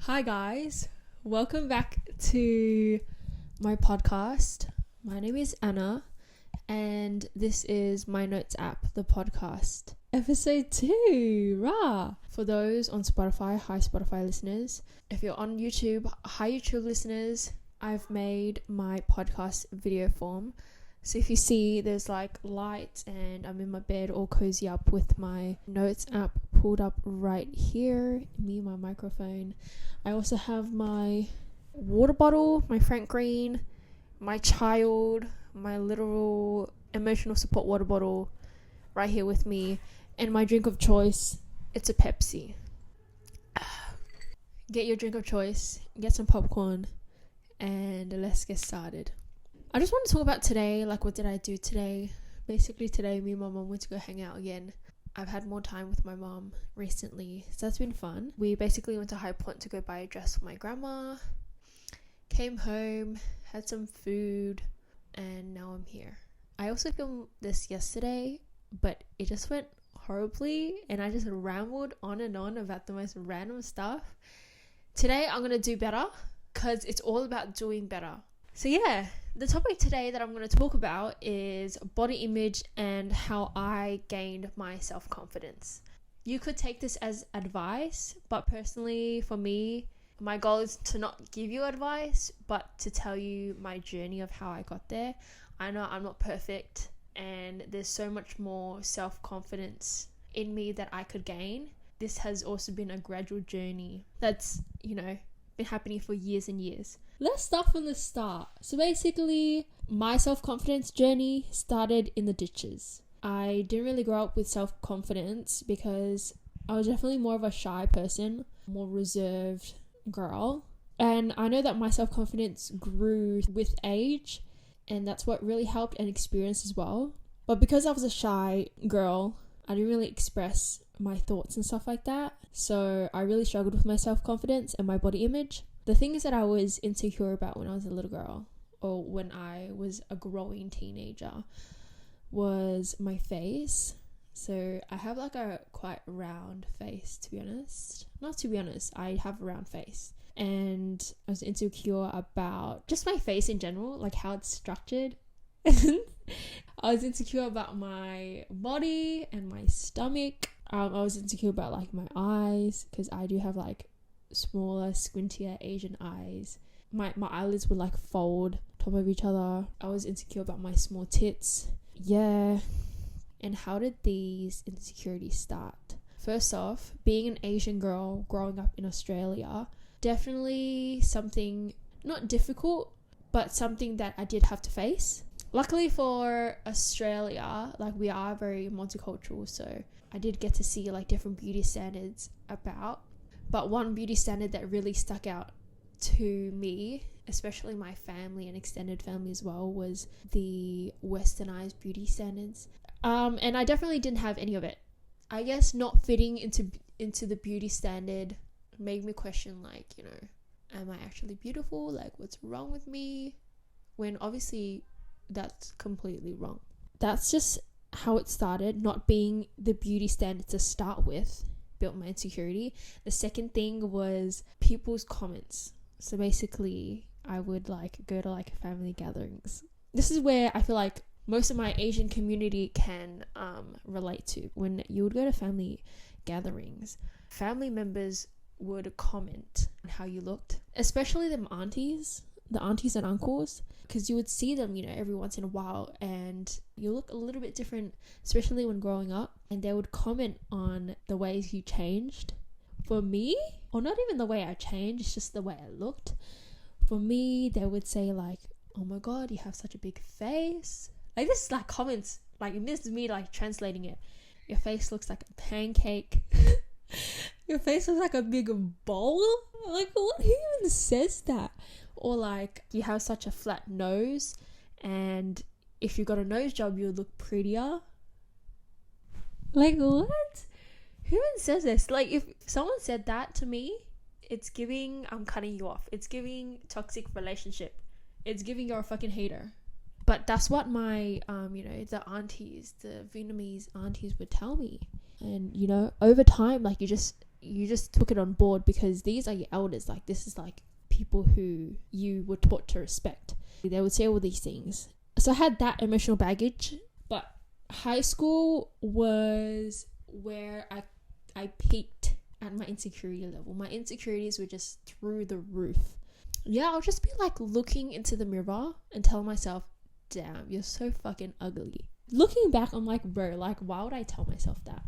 Hi guys, welcome back to my podcast. My name is Anna and this is my notes app, the podcast. Episode 2, rah! For those on Spotify, hi Spotify listeners. If you're on YouTube, hi YouTube listeners. I've made my podcast video form. So if you see there's like lights and I'm in my bed all cozy up with my notes app pulled up right here, me and my microphone. I also have my water bottle, my Frank Green, my child, my literal emotional support water bottle right here with me, and my drink of choice, it's a Pepsi. Get your drink of choice, get some popcorn, and let's get started. I just want to talk about today, like what did I do today? Basically today, me and my mom went to go hang out again. I've had more time with my mom recently, so that's been fun. We basically went to High Point to go buy a dress for my grandma, came home, had some food, and now I'm here. I also filmed this yesterday, but it just went horribly, and I just rambled on and on about the most random stuff. Today, I'm going to do better, because it's all about doing better. So yeah, the topic today that I'm going to talk about is body image and how I gained my self-confidence. You could take this as advice, but personally for me, my goal is to not give you advice, but to tell you my journey of how I got there. I know I'm not perfect and there's so much more self-confidence in me that I could gain. This has also been a gradual journey that's, been happening for years and years. Let's start from the start. So basically, my self-confidence journey started in the ditches. I didn't really grow up with self-confidence because I was definitely more of a shy person, more reserved girl. And I know that my self-confidence grew with age, and that's what really helped and experience as well. But because I was a shy girl, I didn't really express my thoughts and stuff like that. So I really struggled with my self-confidence and my body image. The things that I was insecure about when I was a little girl or when I was a growing teenager was my face. So I have like a quite round face, to be honest. Not to be honest, I have a round face. And I was insecure about just my face in general, like how it's structured. I was insecure about my body and my stomach. I was insecure about like my eyes because I do have like smaller, squintier Asian eyes. My eyelids would like fold top of each other. I was insecure about my small tits. Yeah. And how did these insecurities start? First off, being an Asian girl growing up in Australia, definitely something not difficult, but something that I did have to face. Luckily for Australia, like we are very multicultural, so I did get to see like different beauty standards about. But one beauty standard that really stuck out to me, especially my family and extended family as well, was the westernized beauty standards. And I definitely didn't have any of it. I guess not fitting into the beauty standard made me question like, am I actually beautiful? Like what's wrong with me? When obviously that's completely wrong. That's just how it started, not being the beauty standard to start with. Built my insecurity. The second thing was people's comments. So basically I would like go to like family gatherings. This is where I feel like most of my Asian community can relate to. When you would go to family gatherings, family members would comment on how you looked, especially the aunties and uncles, because you would see them every once in a while and you look a little bit different, especially when growing up, and they would comment on the ways you changed. For me, or not even the way I changed, it's just the way I looked. For me, they would say like, oh my god, you have such a big face. Like this is like comments, like this is me like translating it. Your face looks like a pancake. Your face looks like a big bowl. Like who even says that? Or like you have such a flat nose, and if you got a nose job you would look prettier. Like what? Who even says this? Like if someone said that to me, it's giving I'm cutting you off. It's giving toxic relationship. It's giving you're a fucking hater. But that's what my the aunties, the Vietnamese aunties would tell me. And over time, like you just you just took it on board because these are your elders. Like, this is like people who you were taught to respect. They would say all these things. So I had that emotional baggage. But high school was where I peaked at my insecurity level. My insecurities were just through the roof. Yeah, I'll just be like looking into the mirror and tell myself, damn, you're so fucking ugly. Looking back, I'm like, bro, like, why would I tell myself that?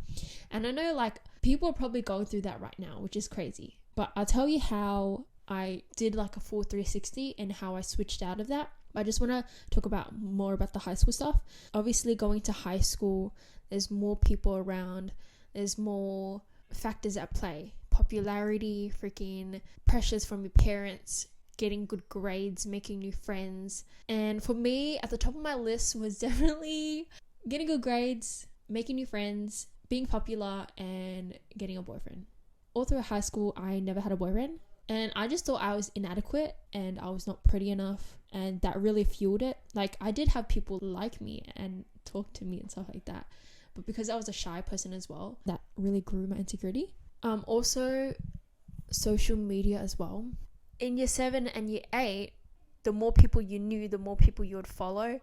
And I know like people are probably going through that right now, which is crazy. But I'll tell you how I did like a full 360 and how I switched out of that. I just want to talk about more about the high school stuff. Obviously, going to high school, there's more people around. There's more factors at play. Popularity, freaking pressures from your parents, getting good grades, making new friends. And for me, at the top of my list was definitely getting good grades, making new friends, being popular, and getting a boyfriend. All through high school, I never had a boyfriend. And I just thought I was inadequate and I was not pretty enough. And that really fueled it. Like, I did have people like me and talk to me and stuff like that. But because I was a shy person as well, that really grew my insecurity. Also, social media as well. In year 7 and year 8, the more people you knew, the more people you would follow.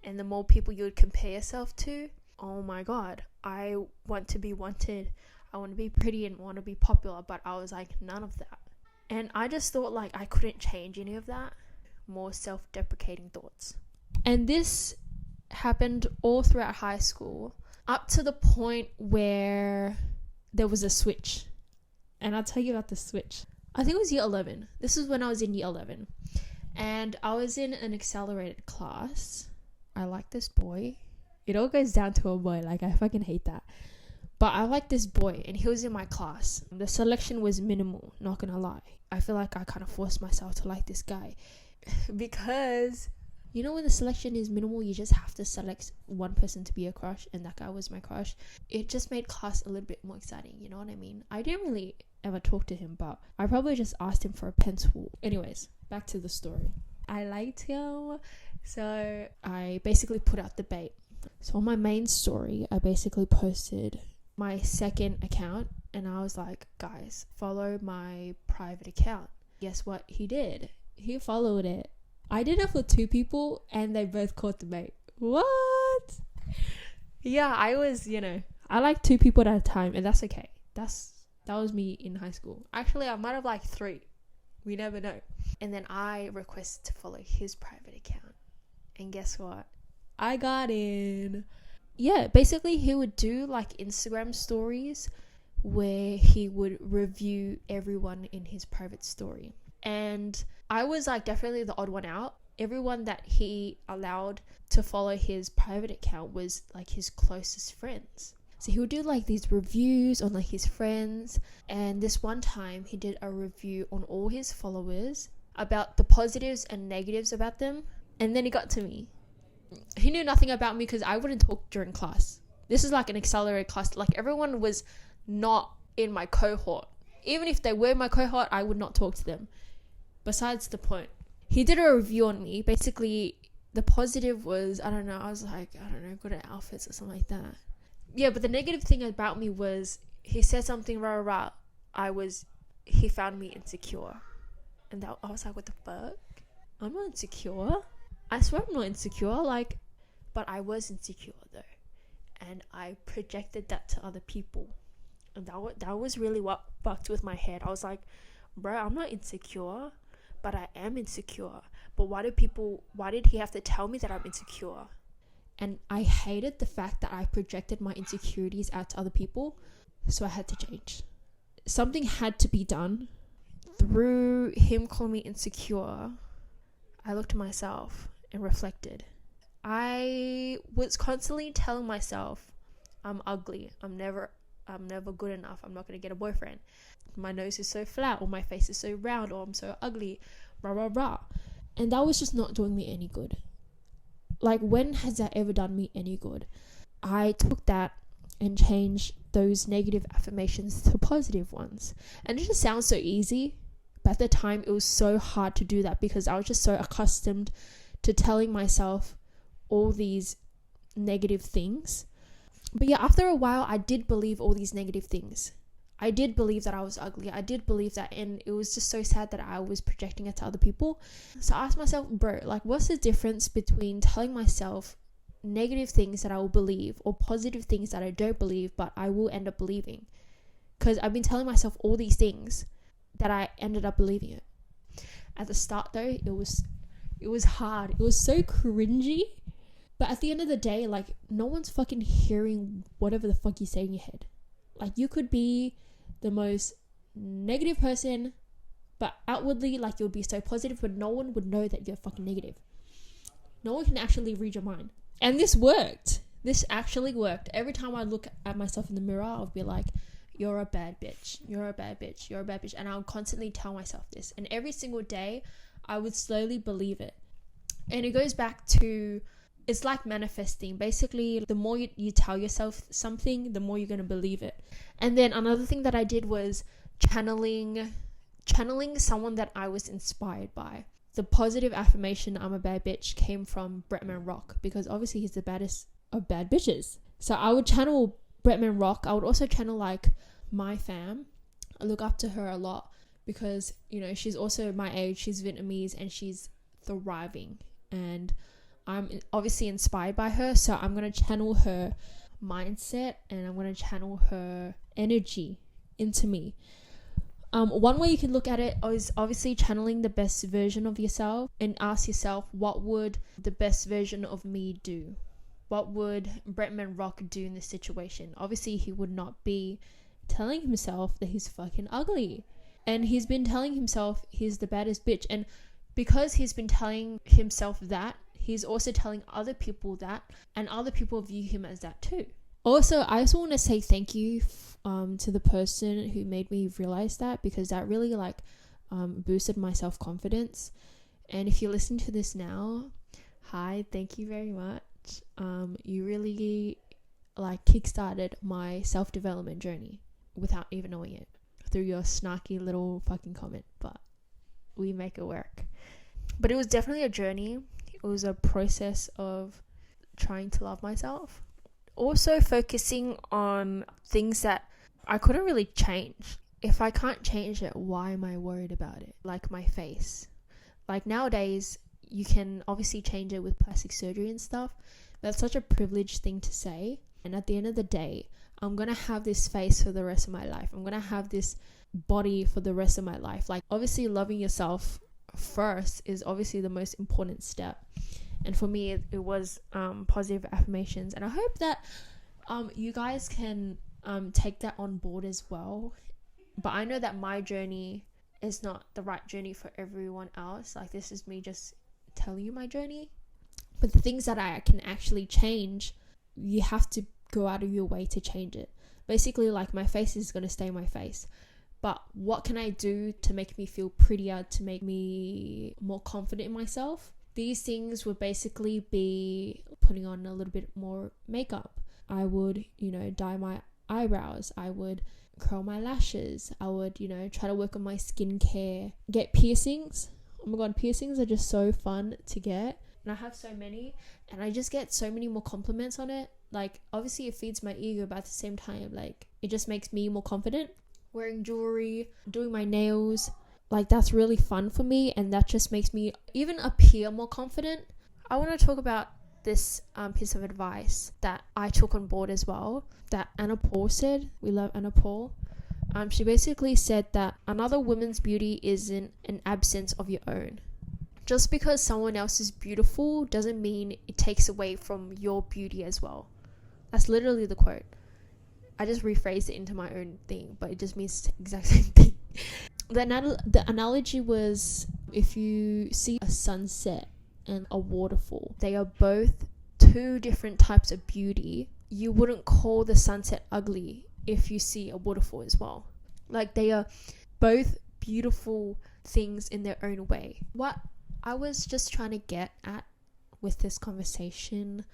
And the more people you would compare yourself to. Oh my God, I want to be wanted. I want to be pretty and want to be popular. But I was like, none of that. And I just thought like I couldn't change any of that. More self-deprecating thoughts. And this happened all throughout high school, up to the point where there was a switch. And I'll tell you about the switch. I think it was year 11. This is when I was in year 11. And I was in an accelerated class. I like this boy. It all goes down to a boy. Like, I fucking hate that. But I like this boy and he was in my class. The selection was minimal, not gonna lie. I feel like I kind of forced myself to like this guy. Because, you know, when the selection is minimal, you just have to select one person to be a crush. And that guy was my crush. It just made class a little bit more exciting, you know what I mean? I didn't really ever talk to him, but I probably just asked him for a pencil. Anyways, back to the story. I liked him. So I basically put out the bait. So on my main story, I basically posted my second account and I was like, guys, follow my private account. Guess what he did? He followed it. I did it for 2 people and they both caught the bait. What? Yeah, I was, I like 2 people at a time and that's okay. That was me in high school. Actually, I might have liked 3. We never know. And then I requested to follow his private account. And guess what? I got in. Yeah, basically he would do like Instagram stories where he would review everyone in his private story. And I was like definitely the odd one out. Everyone that he allowed to follow his private account was like his closest friends. So he would do like these reviews on like his friends. And this one time he did a review on all his followers about the positives and negatives about them. And then he got to me. He knew nothing about me because I wouldn't talk during class. This is like an accelerated class. Like, everyone was not in my cohort. Even if they were in my cohort, I would not talk to them. Besides the point. He did a review on me. Basically, the positive was, I was like, good at outfits or something like that. Yeah, but the negative thing about me was he said something he found me insecure. And I was like, what the fuck? I'm not insecure. I swear I'm not insecure, but I was insecure though. And I projected that to other people. And that was really what fucked with my head. I was like, bro, I'm not insecure, but I am insecure. But why did he have to tell me that I'm insecure? And I hated the fact that I projected my insecurities out to other people. So I had to change. Something had to be done. Through him calling me insecure, I looked at myself and reflected. I was constantly telling myself, I'm ugly. I'm never good enough. I'm not going to get a boyfriend. My nose is so flat, or my face is so round, or I'm so ugly, blah, blah, blah. And that was just not doing me any good. Like, when has that ever done me any good? I took that and changed those negative affirmations to positive ones. And it just sounds so easy. But at the time, it was so hard to do that because I was just so accustomed to telling myself all these negative things. But yeah, after a while, I did believe all these negative things. I did believe that I was ugly. I did believe that, and it was just so sad that I was projecting it to other people. So I asked myself, bro, like, what's the difference between telling myself negative things that I will believe or positive things that I don't believe but I will end up believing? Because I've been telling myself all these things that I ended up believing it. At the start though, it was hard. It was so cringy. But at the end of the day, like, no one's fucking hearing whatever the fuck you say in your head. Like, you could be the most negative person, but outwardly, like, you'll be so positive, but no one would know that you're fucking negative. No one can actually read your mind. And this worked. This actually worked. Every time I look at myself in the mirror, I'll be like, you're a bad bitch. You're a bad bitch. You're a bad bitch. And I'll constantly tell myself this. And every single day, I would slowly believe it. And it goes back to, it's like manifesting. Basically, the more you tell yourself something, the more you're going to believe it. And then another thing that I did was channeling someone that I was inspired by. The positive affirmation, I'm a bad bitch, came from Bretman Rock, because obviously he's the baddest of bad bitches. So I would channel Bretman Rock. I would also channel like my fam. I look up to her a lot because, you know, she's also my age. She's Vietnamese and she's thriving. And I'm obviously inspired by her. So I'm going to channel her mindset and I'm going to channel her energy into me. One way you can look at it is obviously channeling the best version of yourself and ask yourself, what would the best version of me do? What would Bretman Rock do in this situation? Obviously, he would not be telling himself that he's fucking ugly. And he's been telling himself he's the baddest bitch. And because he's been telling himself that, he's also telling other people that, and other people view him as that too. Also, I also want to say thank you to the person who made me realize that, because that really boosted my self-confidence. And if you listen to this now, hi, thank you very much. You really kickstarted my self-development journey without even knowing it through your snarky little fucking comment, but we make it work. But it was definitely a journey. It was a process of trying to love myself. Also focusing on things that I couldn't really change. If I can't change it, why am I worried about it? Like my face. Like nowadays, you can obviously change it with plastic surgery and stuff. That's such a privileged thing to say. And at the end of the day, I'm going to have this face for the rest of my life. I'm going to have this body for the rest of my life. Like, obviously loving yourself first is obviously the most important step. And for me, it was positive affirmations. And I hope that you guys can take that on board as well. But I know that my journey is not the right journey for everyone else. Like, this is me just telling you my journey. But the things that I can actually change, you have to go out of your way to change it. Basically, like, my face is going to stay my face. But what can I do to make me feel prettier, to make me more confident in myself? These things would basically be putting on a little bit more makeup. I would, dye my eyebrows. I would curl my lashes. I would, try to work on my skincare. Get piercings. Oh my god, piercings are just so fun to get. And I have so many. And I just get so many more compliments on it. Like, obviously it feeds my ego, but at the same time, like, it just makes me more confident. Wearing jewelry, doing my nails, like, that's really fun for me, and that just makes me even appear more confident. I want to talk about this piece of advice that I took on board as well, that Anna Paul said. We love Anna Paul. She basically said that another woman's beauty isn't an absence of your own. Just because someone else is beautiful doesn't mean it takes away from your beauty as well. That's literally the quote. I just rephrased it into my own thing, but it just means the exact same thing. The analogy was, if you see a sunset and a waterfall, they are both two different types of beauty. You wouldn't call the sunset ugly if you see a waterfall as well. Like, they are both beautiful things in their own way. What I was just trying to get at with this conversation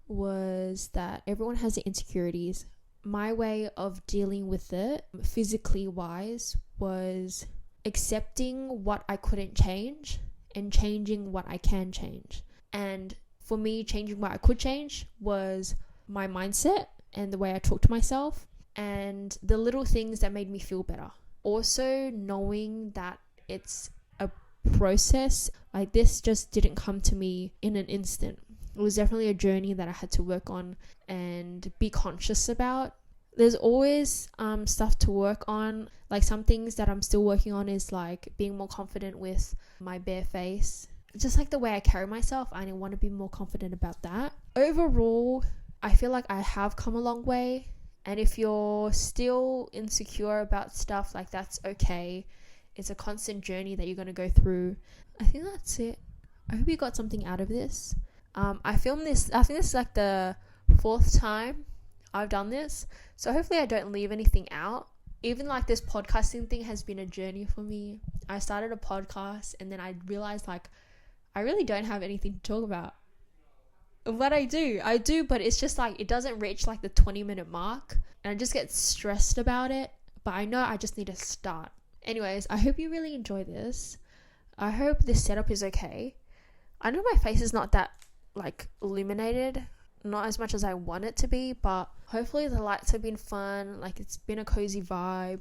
was that everyone has their insecurities. My way of dealing with it, physically wise, was accepting what I couldn't change and changing what I can change. And for me, changing what I could change was my mindset and the way I talk to myself. and the little things that made me feel better. Also knowing that it's a process. Like, this just didn't come to me in an instant. It was definitely a journey that I had to work on and be conscious about. There's always stuff to work on. Like, some things that I'm still working on is like being more confident with my bare face. Just like the way I carry myself, I want to be more confident about that. Overall, I feel like I have come a long way. And if you're still insecure about stuff, like, that's okay. It's a constant journey that you're going to go through. I think that's it. I hope you got something out of this. I filmed this, I think this is like the 4th time I've done this. So hopefully I don't leave anything out. Even like this podcasting thing has been a journey for me. I started a podcast and then I realized like I really don't have anything to talk about. But I do, but it's just like it doesn't reach like the 20-minute mark and I just get stressed about it. But I know I just need to start. Anyways, I hope you really enjoy this. I hope this setup is okay. I know my face is not that like illuminated, not as much as I want it to be, but hopefully the lights have been fun. Like, it's been a cozy vibe.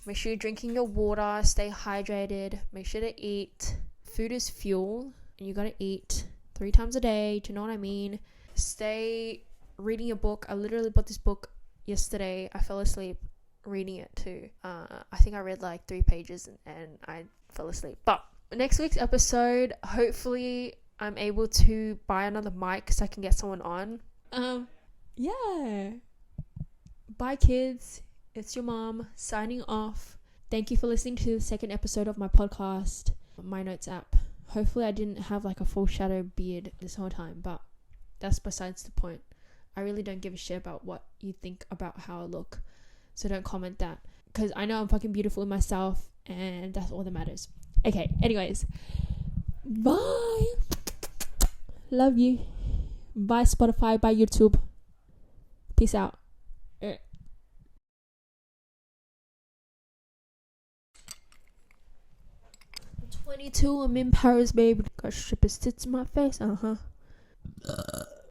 Make sure you're drinking your water, stay hydrated, make sure to eat. Food is fuel and you gotta eat 3 times a day. Do you know what I mean? Stay reading your book. I literally bought this book yesterday. I fell asleep reading it too. I think I read like 3 pages and I fell asleep. But next week's episode, hopefully I'm able to buy another mic so I can get someone on. Yeah. Bye, kids. It's your mom signing off. Thank you for listening to the 2nd episode of my podcast, My Notes app. Hopefully I didn't have like a full shadow beard this whole time, but that's besides the point. I really don't give a shit about what you think about how I look. So don't comment that, because I know I'm fucking beautiful in myself and that's all that matters. Okay, anyways. Bye. Love you. Bye Spotify, bye YouTube. Peace out. 22, I'm in Paris, baby. Got strippers tits in my face,